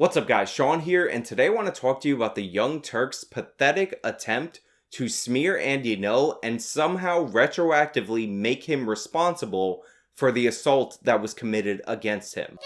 What's up guys, Sean here, and today I want to talk to you about the Young Turks' pathetic attempt to smear Andy Ngo and somehow retroactively make him responsible for the assault that was committed against him.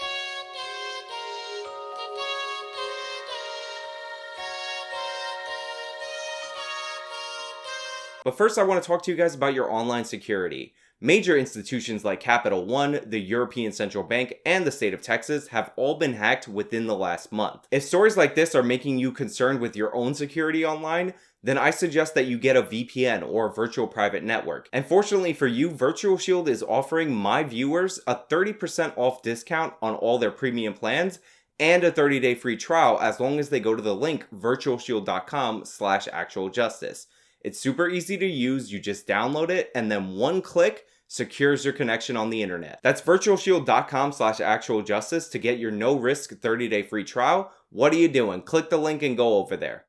But first I want to talk to you guys about your online security. Major institutions like Capital One, the European Central Bank, and the state of Texas have all been hacked within the last month. If stories like this are making you concerned with your own security online, then I suggest that you get a VPN or a virtual private network. And fortunately for you, Virtual Shield is offering my viewers a 30% off discount on all their premium plans and a 30-day free trial as long as they go to the link virtualshield.com/actualjustice. It's super easy to use, you just download it, and then one click secures your connection on the internet. That's virtualshield.com/actualjustice to get your no-risk 30-day free trial. What are you doing? Click the link and go over there.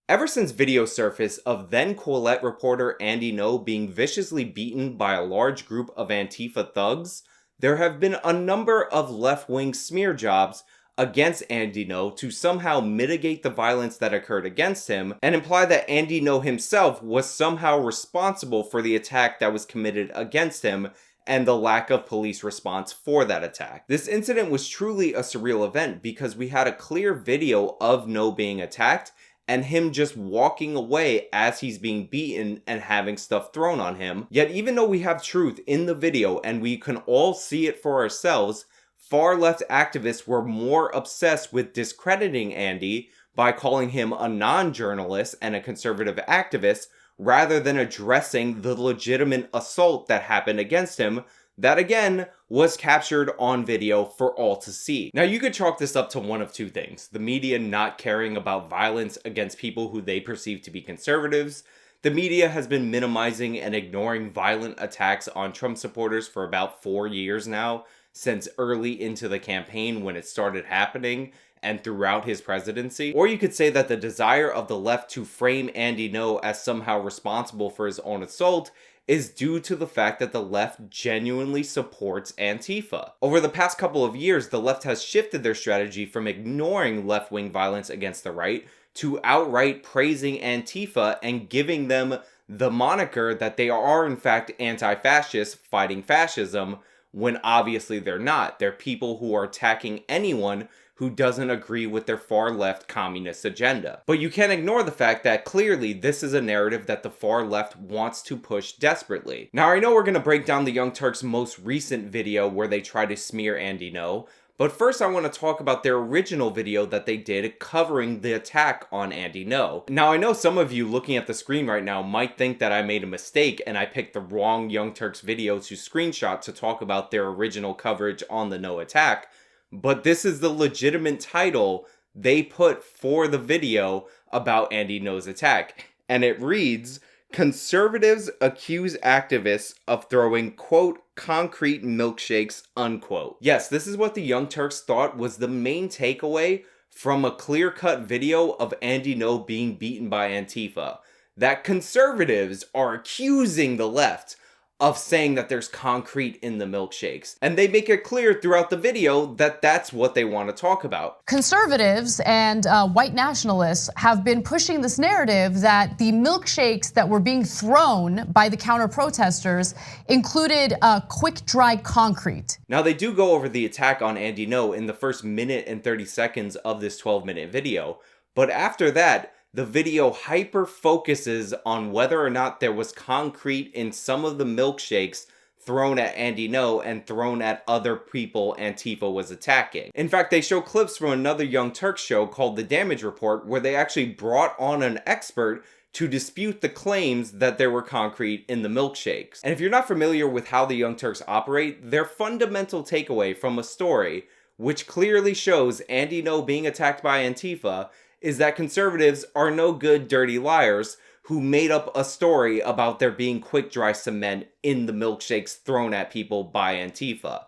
Ever since video surfaced of then Quillette reporter Andy Ngo being viciously beaten by a large group of Antifa thugs, there have been a number of left-wing smear jobs against Andy Ngo to somehow mitigate the violence that occurred against him and imply that Andy Ngo himself was somehow responsible for the attack that was committed against him and the lack of police response for that attack. This incident was truly a surreal event because we had a clear video of Ngo being attacked and him just walking away as he's being beaten and having stuff thrown on him. Yet even though we have truth in the video and we can all see it for ourselves, far-left activists were more obsessed with discrediting Andy by calling him a non-journalist and a conservative activist rather than addressing the legitimate assault that happened against him that, again, was captured on video for all to see. Now, you could chalk this up to one of two things: the media not caring about violence against people who they perceive to be conservatives. The media has been minimizing and ignoring violent attacks on Trump supporters for about 4 years now, since early into the campaign when it started happening and throughout his presidency. Or you could say that the desire of the left to frame Andy Ngo as somehow responsible for his own assault is due to the fact that the left genuinely supports Antifa. Over the past couple of years, the left has shifted their strategy from ignoring left-wing violence against the right to outright praising Antifa and giving them the moniker that they are in fact anti-fascist fighting fascism, when obviously they're not. They're people who are attacking anyone who doesn't agree with their far-left communist agenda. But you can't ignore the fact that clearly this is a narrative that the far left wants to push desperately. Now, I know we're going to break down the Young Turks' most recent video where they try to smear Andy Ngo, but first I want to talk about their original video that they did covering the attack on Andy Ngo. Now, I know some of you looking at the screen right now might think that I made a mistake and I picked the wrong Young Turks video to screenshot to talk about their original coverage on the Ngo attack, but this is the legitimate title they put for the video about Andy Ngo's attack. And it reads, "Conservatives accuse activists of throwing, quote, concrete milkshakes, unquote." Yes, this is what the Young Turks thought was the main takeaway from a clear-cut video of Andy Ngo being beaten by Antifa. That conservatives are accusing the left of saying that there's concrete in the milkshakes. And they make it clear throughout the video that that's what they want to talk about. Conservatives and white nationalists have been pushing this narrative that the milkshakes that were being thrown by the counter protesters included quick dry concrete. Now, they do go over the attack on Andy Ngo in the first minute and 30 seconds of this 12-minute video, but after that, the video hyper focuses on whether or not there was concrete in some of the milkshakes thrown at Andy Ngo and thrown at other people Antifa was attacking. In fact, they show clips from another Young Turks show called The Damage Report, where they actually brought on an expert to dispute the claims that there were concrete in the milkshakes. And if you're not familiar with how the Young Turks operate, their fundamental takeaway from a story, which clearly shows Andy Ngo being attacked by Antifa, is that conservatives are no good dirty liars who made up a story about there being quick dry cement in the milkshakes thrown at people by Antifa.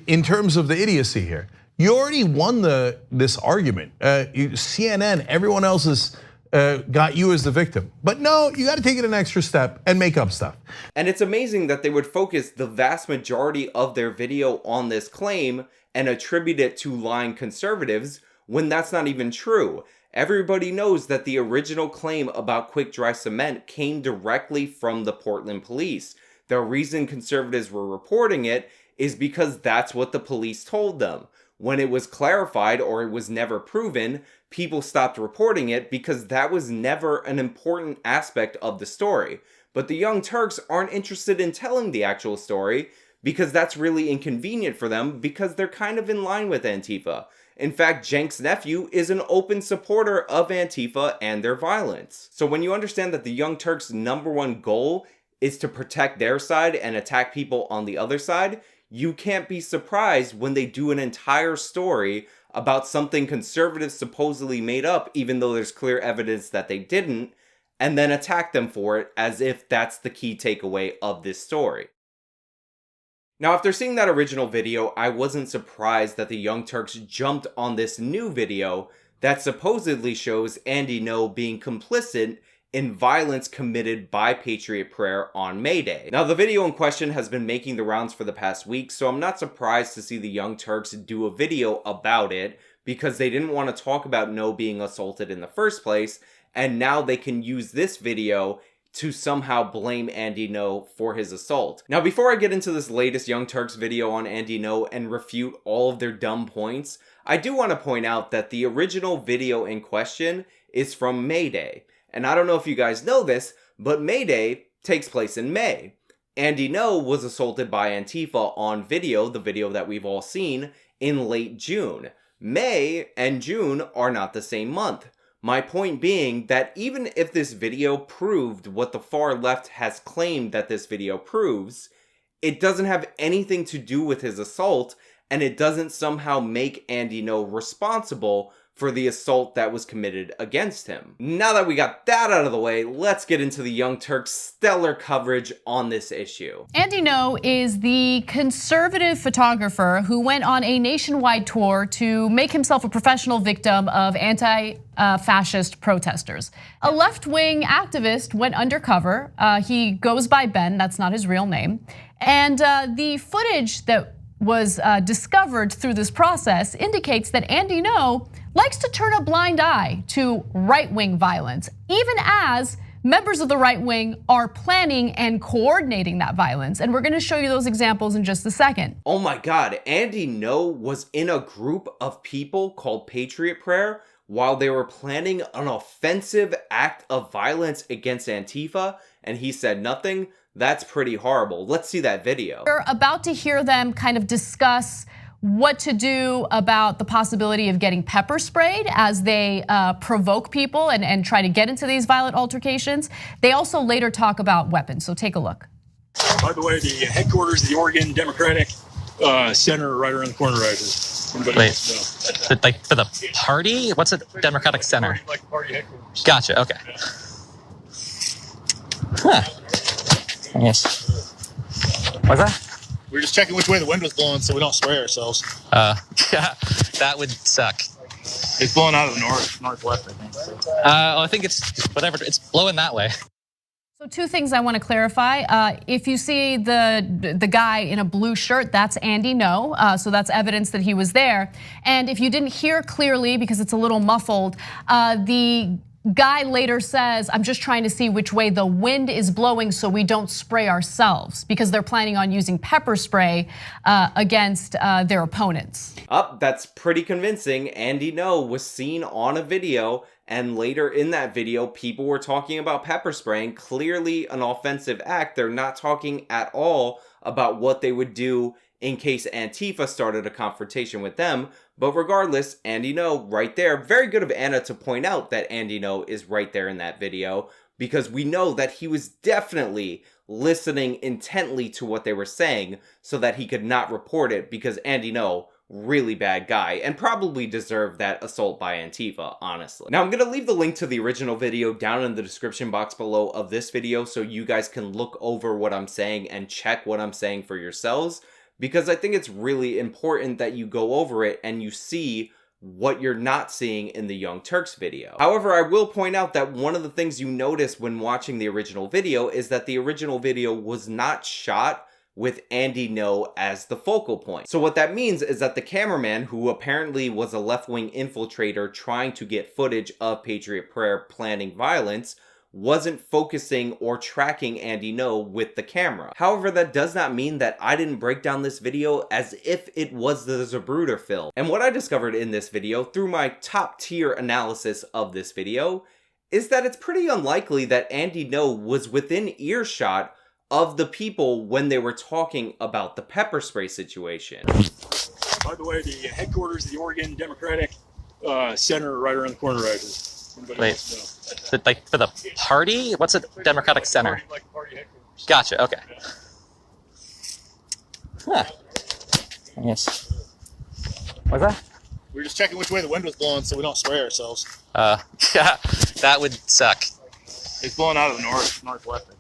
In terms of the idiocy here, you already won this argument. CNN, everyone else is got you as the victim. But no, you got to take it an extra step and make up stuff. And it's amazing that they would focus the vast majority of their video on this claim and attribute it to lying conservatives when that's not even true. Everybody knows that the original claim about quick dry cement came directly from the Portland police. The reason conservatives were reporting it is because that's what the police told them. When it was clarified or it was never proven, people stopped reporting it because that was never an important aspect of the story. But the Young Turks aren't interested in telling the actual story because that's really inconvenient for them because they're kind of in line with Antifa. In fact, Cenk's nephew is an open supporter of Antifa and their violence. So when you understand that the Young Turks' #1 goal is to protect their side and attack people on the other side, you can't be surprised when they do an entire story about something conservatives supposedly made up, even though there's clear evidence that they didn't, and then attack them for it as if that's the key takeaway of this story. Now, after seeing that original video, I wasn't surprised that the Young Turks jumped on this new video that supposedly shows Andy Ngo being complicit in violence committed by Patriot Prayer on May Day. Now, the video in question has been making the rounds for the past week, so I'm not surprised to see the Young Turks do a video about it because they didn't want to talk about Ngo being assaulted in the first place, and now they can use this video to somehow blame Andy Ngo for his assault. Now, before I get into this latest Young Turks video on Andy Ngo and refute all of their dumb points, I do want to point out that the original video in question is from May Day. And I don't know if you guys know this, but May Day takes place in May. Andy Ngo was assaulted by Antifa on video, the video that we've all seen, in late June. May and June are not the same month. My point being that even if this video proved what the far left has claimed that this video proves, it doesn't have anything to do with his assault, and it doesn't somehow make Andy Ngo responsible for the assault that was committed against him. Now that we got that out of the way, let's get into the Young Turks' stellar coverage on this issue. Andy Ngo is the conservative photographer who went on a nationwide tour to make himself a professional victim of anti-fascist protesters. A left-wing activist went undercover. He goes by Ben, that's not his real name. And the footage that was discovered through this process indicates that Andy Ngo likes to turn a blind eye to right-wing violence, even as members of the right wing are planning and coordinating that violence. And we're gonna show you those examples in just a second. Oh my God, Andy Ngo was in a group of people called Patriot Prayer while they were planning an offensive act of violence against Antifa, and he said nothing? That's pretty horrible. Let's see that video. We're about to hear them kind of discuss what to do about the possibility of getting pepper sprayed as they provoke people and try to get into these violent altercations. They also later talk about weapons, so take a look. By the way, the headquarters of the Oregon Democratic Center right around the corner right here. Wait, like for the party? What's a Democratic Center? Party headquarters. Gotcha, okay. Huh. I guess. What's that? We're just checking which way the wind was blowing so we don't spray ourselves. Yeah, that would suck. It's blowing out of the northwest, I think. So. I think it's whatever, it's blowing that way. So two things I want to clarify. If you see the guy in a blue shirt, that's Andy Ngo. So that's evidence that he was there. And if you didn't hear clearly because it's a little muffled, the guy later says, I'm just trying to see which way the wind is blowing so we don't spray ourselves, because they're planning on using pepper spray against their opponents. That's pretty convincing. Andy Ngo was seen on a video, and later in that video, people were talking about pepper spraying, clearly an offensive act. They're not talking at all about what they would do in case Antifa started a confrontation with them. But regardless, Andy Ngo right there, very good of Anna to point out that Andy Ngo is right there in that video, because we know that he was definitely listening intently to what they were saying so that he could not report it, because Andy Ngo, really bad guy, and probably deserved that assault by Antifa, honestly. Now, I'm gonna leave the link to the original video down in the description box below of this video so you guys can look over what I'm saying and check what I'm saying for yourselves, because I think it's really important that you go over it and you see what you're not seeing in the Young Turks video. However, I will point out that one of the things you notice when watching the original video is that the original video was not shot with Andy Ngo as the focal point. So what that means is that the cameraman, who apparently was a left-wing infiltrator trying to get footage of Patriot Prayer planning violence, wasn't focusing or tracking Andy Ngo with the camera. However, that does not mean that I didn't break down this video as if it was the Zapruder film. And what I discovered in this video through my top tier analysis of this video is that it's pretty unlikely that Andy Ngo was within earshot of the people when they were talking about the pepper spray situation. By the way, the headquarters of the Oregon Democratic Center right around the corner right here. Anybody Wait. wants to know? Like for the party? What's a Democratic Center? Like party headquarters. Gotcha. Okay. Huh. Yes. What's that? We were just checking which way the wind was blowing so we don't spray ourselves. Yeah, that would suck. It's blowing out of the northwest, I think.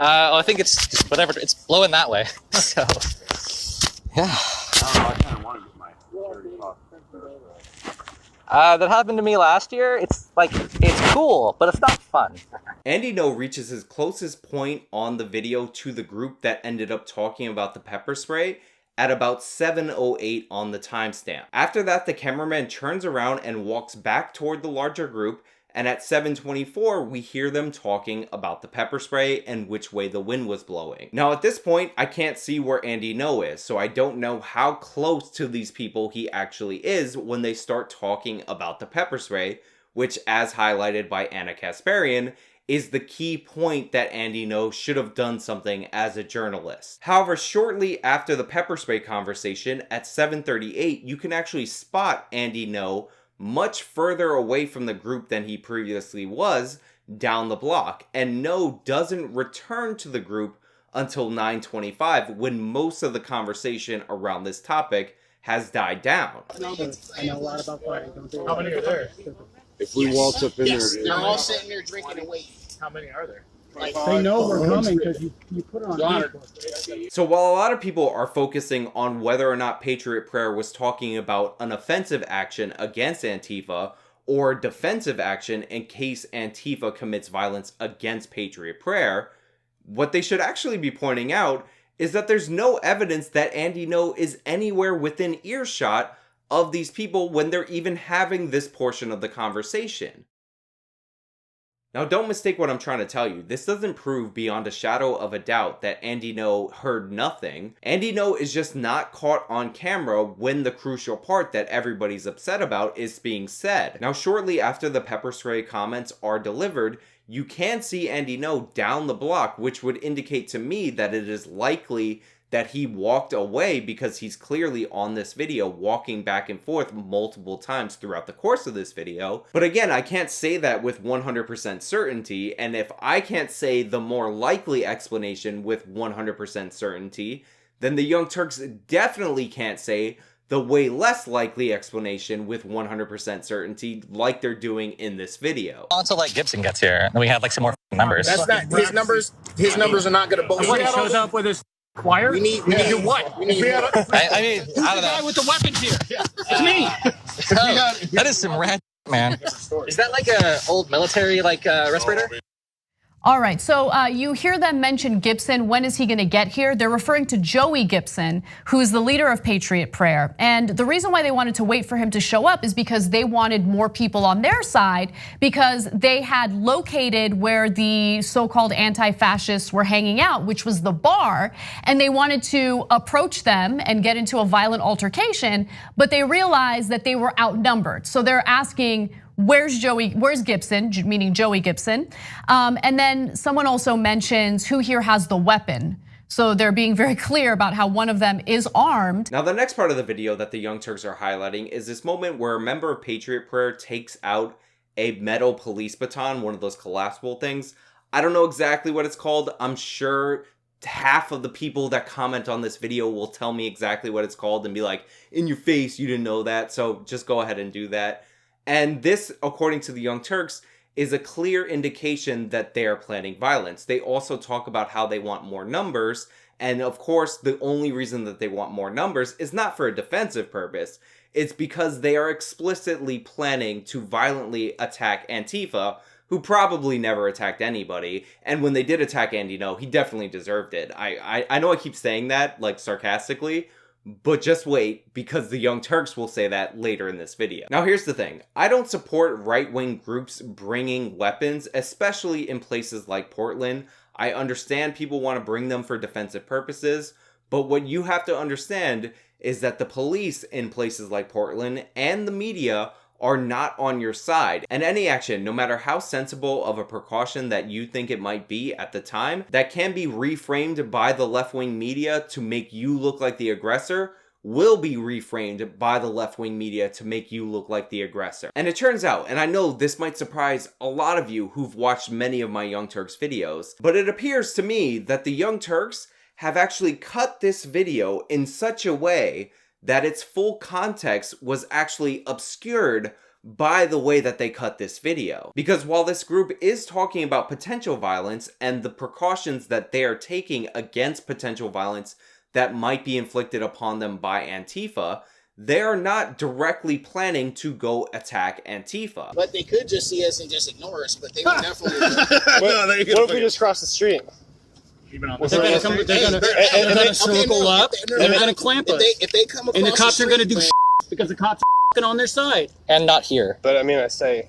Well, I think it's just whatever. It's blowing that way. So, yeah. I kind of want to get my charity pop. That happened to me last year. It's like, it's cool, but it's not fun. Andy Ngo reaches his closest point on the video to the group that ended up talking about the pepper spray at about 7:08 on the timestamp. After that, the cameraman turns around and walks back toward the larger group, and at 7:24, we hear them talking about the pepper spray and which way the wind was blowing. Now, at this point, I can't see where Andy Ngo is, so I don't know how close to these people he actually is when they start talking about the pepper spray, which, as highlighted by Anna Kasparian, is the key point that Andy Ngo should have done something as a journalist. However, shortly after the pepper spray conversation, at 7:38, you can actually spot Andy Ngo much further away from the group than he previously was down the block, and Ngo doesn't return to the group until 9:25, when most of the conversation around this topic has died down. I know a lot about fighting. How many are there? If we waltz up in Yes, there, they're all sitting there drinking and waiting. How many are there? Like, They know we're coming because you put it on Facebook. So while a lot of people are focusing on whether or not Patriot Prayer was talking about an offensive action against Antifa or defensive action in case Antifa commits violence against Patriot Prayer, what they should actually be pointing out is that there's no evidence that Andy Ngo is anywhere within earshot of these people when they're even having this portion of the conversation. Now, don't mistake what I'm trying to tell you. This doesn't prove beyond a shadow of a doubt that Andy Ngo heard nothing. Andy Ngo is just not caught on camera when the crucial part that everybody's upset about is being said. Now, shortly after the pepper spray comments are delivered, you can see Andy Ngo down the block, which would indicate to me that it is likely that he walked away, because he's clearly on this video walking back and forth multiple times throughout the course of this video. But again, I can't say that with 100% certainty, and if I can't say the more likely explanation with 100% certainty, then the Young Turks definitely can't say the way less likely explanation with 100% certainty like they're doing in this video. Until like Gibson gets here, and we have like some more numbers. that's not his numbers. His numbers are not going to both. He shows up with his choir. We need your what? We need. I mean, Who's the guy with the weapons here? It's me. that is some rad, man. Is that like a old military respirator? All right, so you hear them mention Gibson. When is he gonna get here? They're referring to Joey Gibson, who's the leader of Patriot Prayer. And the reason why they wanted to wait for him to show up is because they wanted more people on their side, because they had located where the so-called anti-fascists were hanging out, which was the bar, and they wanted to approach them and get into a violent altercation, but they realized that they were outnumbered. So they're asking, where's Gibson, meaning Joey Gibson? And then someone also mentions who here has the weapon. So they're being very clear about how one of them is armed. Now, the next part of the video that the Young Turks are highlighting is this moment where a member of Patriot Prayer takes out a metal police baton, one of those collapsible things. I don't know exactly what it's called. I'm sure half of the people that comment on this video will tell me exactly what it's called and be like, in your face, you didn't know that. So just go ahead and do that. And this, according to the Young Turks, is a clear indication that they are planning violence. They also talk about how they want more numbers. And of course, the only reason that they want more numbers is not for a defensive purpose. it's because they are explicitly planning to violently attack Antifa, who probably never attacked anybody. And when they did attack Andy Ngo, he definitely deserved it. I know I keep saying that, like, sarcastically, but just wait, because the Young Turks will say that later in this video. Now here's the thing, I don't support right-wing groups bringing weapons, especially in places like Portland. I understand people want to bring them for defensive purposes, but what you have to understand is that the police in places like Portland and the media are not on your side. And any action, no matter how sensible of a precaution that you think it might be at the time, that can be reframed by the left-wing media to make you look like the aggressor, will be reframed by the left-wing media to make you look like the aggressor. And it turns out, and I know this might surprise a lot of you who've watched many of my Young Turks videos, but it appears to me that the Young Turks have actually cut this video in such a way that its full context was actually obscured by the way that they cut this video. Because while this group is talking about potential violence and the precautions that they are taking against potential violence that might be inflicted upon them by Antifa, they are not directly planning to go attack Antifa. But they could just see us and just ignore us, but they would definitely... What if we just cross the street? Even on They're the gonna circle up, and they're gonna clamp us. If they come across And the cops the are gonna street, do because the cops are on their side. And not here. But I mean, I say,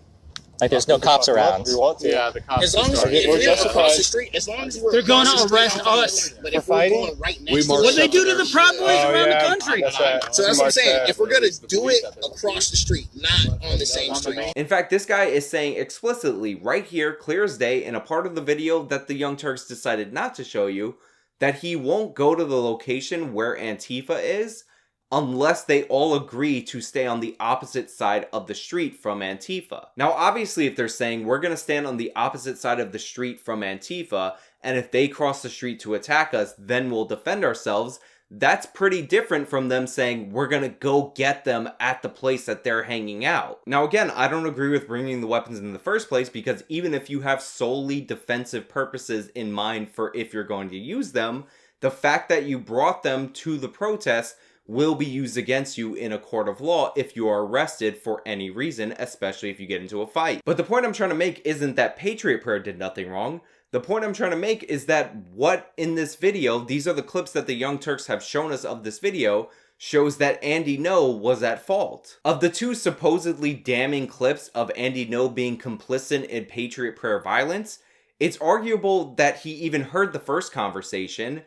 Like there's no cops around. we want to. Yeah, the cops. as long as We're we're across justified. the street, as long as we're They're across gonna the street, arrest I don't us. know. But We're if we're fighting? going right We next to march What they do to the Proud Boys Oh, around yeah, the country? that's right. So that's what I'm saying. March If we're gonna do it across the street, not on the same street. In fact, this guy is saying explicitly right here, clear as day, in a part of the video that the Young Turks decided not to show you, that he won't go to the location where Antifa is unless they all agree to stay on the opposite side of the street from Antifa. Now, obviously, if they're saying we're going to stand on the opposite side of the street from Antifa, and if they cross the street to attack us, then we'll defend ourselves, that's pretty different from them saying we're going to go get them at the place that they're hanging out. Now, again, I don't agree with bringing the weapons in the first place, because even if you have solely defensive purposes in mind for if you're going to use them, the fact that you brought them to the protest will be used against you in a court of law if you are arrested for any reason, especially if you get into a fight. But the point I'm trying to make isn't that Patriot Prayer did nothing wrong. The point I'm trying to make is that what in this video, these are the clips that the Young Turks have shown us of this video, shows that Andy Ngo was at fault. Of the two supposedly damning clips of Andy Ngo being complicit in Patriot Prayer violence, it's arguable that he even heard the first conversation,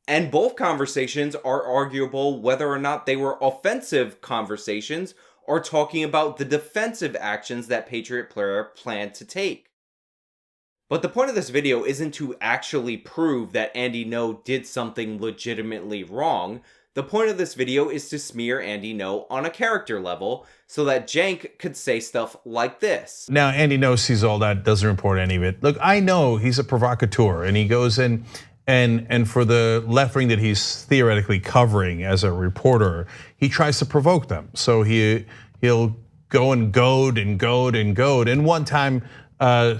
and both conversations are arguable whether or not they were offensive conversations or talking about the defensive actions that Patriot Prayer planned to take. But the point of this video isn't to actually prove that Andy Ngo did something legitimately wrong. The point of this video is to smear Andy Ngo on a character level so that Jank could say stuff like this. Now, Andy Ngo sees all that, doesn't report any of it. Look, I know he's a provocateur, and he goes in and for the left wing that he's theoretically covering as a reporter, he tries to provoke them. So he'll go and goad and goad and goad. And one time,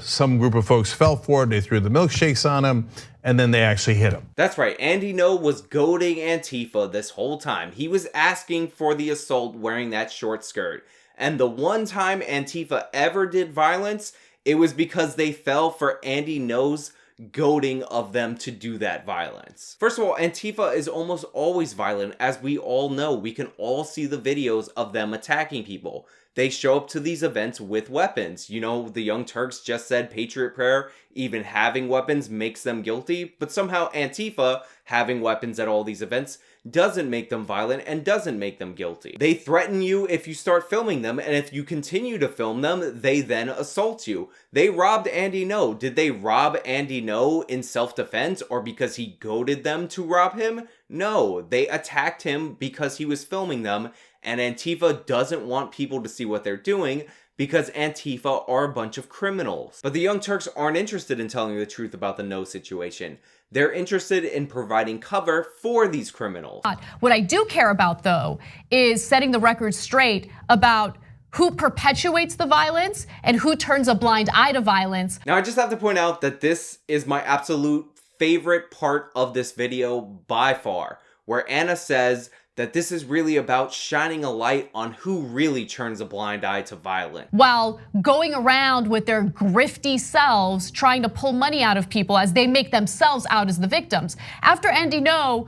some group of folks fell for it. They threw the milkshakes on him, and then they actually hit him. That's right. Andy Ngo was goading Antifa this whole time. He was asking for the assault wearing that short skirt. And the one time Antifa ever did violence, it was because they fell for Andy Ngo's goading of them to do that violence. First of all, Antifa is almost always violent, as we all know. We can all see the videos of them attacking people. They show up to these events with weapons. You know, the Young Turks just said Patriot Prayer, even having weapons makes them guilty, but somehow Antifa having weapons at all these events doesn't make them violent and doesn't make them guilty. They threaten you if you start filming them, and if you continue to film them, they then assault you. They robbed Andy Ngo. Did they rob Andy Ngo in self-defense or because he goaded them to rob him? No, they attacked him because he was filming them, and Antifa doesn't want people to see what they're doing because Antifa are a bunch of criminals. But the Young Turks aren't interested in telling the truth about the Ngo situation. They're interested in providing cover for these criminals. What I do care about, though, is setting the record straight about who perpetuates the violence and who turns a blind eye to violence. Now, I just have to point out that this is my absolute favorite part of this video by far, where Anna says that this is really about shining a light on who really turns a blind eye to violence, while going around with their grifty selves trying to pull money out of people as they make themselves out as the victims. After Andy Ngo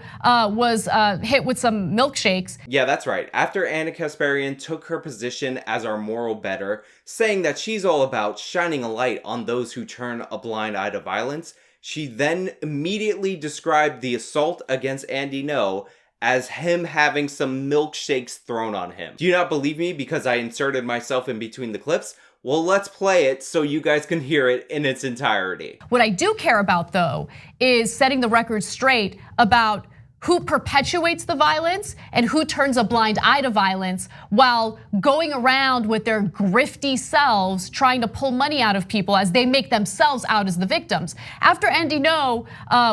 was hit with some milkshakes. Yeah, that's right. After Anna Kasparian took her position as our moral better, saying that she's all about shining a light on those who turn a blind eye to violence, she then immediately described the assault against Andy Ngo as him having some milkshakes thrown on him. Do you not believe me because I inserted myself in between the clips? Well, let's play it so you guys can hear it in its entirety. What I do care about, though, is setting the record straight about who perpetuates the violence and who turns a blind eye to violence while going around with their grifty selves trying to pull money out of people as they make themselves out as the victims. After Andy Ngo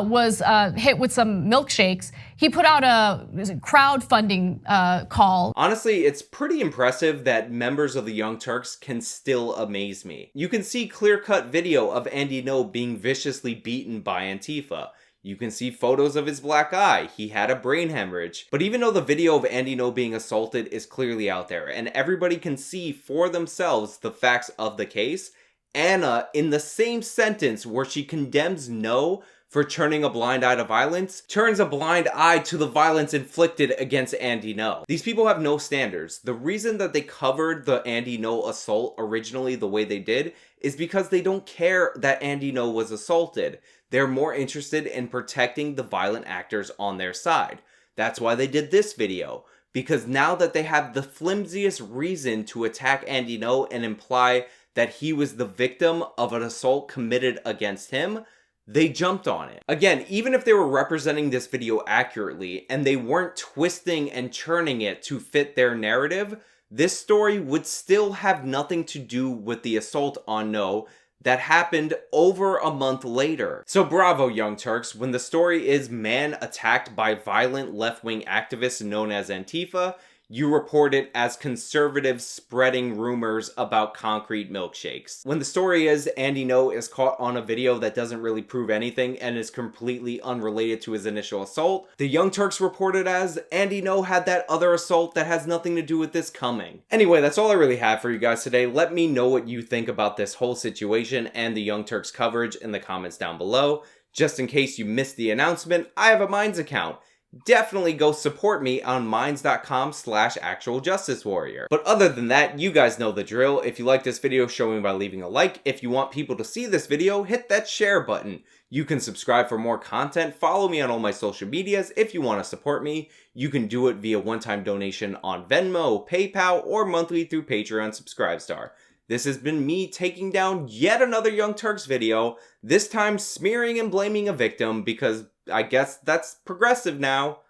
was hit with some milkshakes, he put out a crowdfunding call. Honestly, it's pretty impressive that members of the Young Turks can still amaze me. You can see clear-cut video of Andy Ngo being viciously beaten by Antifa. You can see photos of his black eye. He had a brain hemorrhage. But even though the video of Andy Ngo being assaulted is clearly out there and everybody can see for themselves the facts of the case, Anna, in the same sentence where she condemns Ngo for turning a blind eye to violence, turns a blind eye to the violence inflicted against Andy Ngo. These people have no standards. The reason that they covered the Andy Ngo assault originally the way they did is because they don't care that Andy Ngo was assaulted. They're more interested in protecting the violent actors on their side. That's why they did this video. Because now that they have the flimsiest reason to attack Andy Ngo and imply that he was the victim of an assault committed against him, they jumped on it. Again, even if they were representing this video accurately and they weren't twisting and churning it to fit their narrative, this story would still have nothing to do with the assault on Ngo that happened over a month later. So bravo, Young Turks, when the story is man attacked by violent left-wing activists known as Antifa, you report it as conservatives spreading rumors about concrete milkshakes. When the story is Andy Ngo is caught on a video that doesn't really prove anything and is completely unrelated to his initial assault, the Young Turks report it as Andy Ngo had that other assault that has nothing to do with this coming. Anyway, that's all I really have for you guys today. Let me know what you think about this whole situation and the Young Turks coverage in the comments down below. Just in case you missed the announcement, I have a Minds account. Definitely go support me on minds.com/actualjusticewarrior. But other than that, you guys know the drill. If you like this video, show me by leaving a like. If you want people to see this video, hit that share button. You can subscribe for more content. Follow me on all my social medias. If you want to support me, you can do it via one-time donation on Venmo, PayPal, or monthly through Patreon Subscribestar. This has been me taking down yet another Young Turks video, this time smearing and blaming a victim because I guess that's progressive now.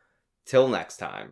Till next time.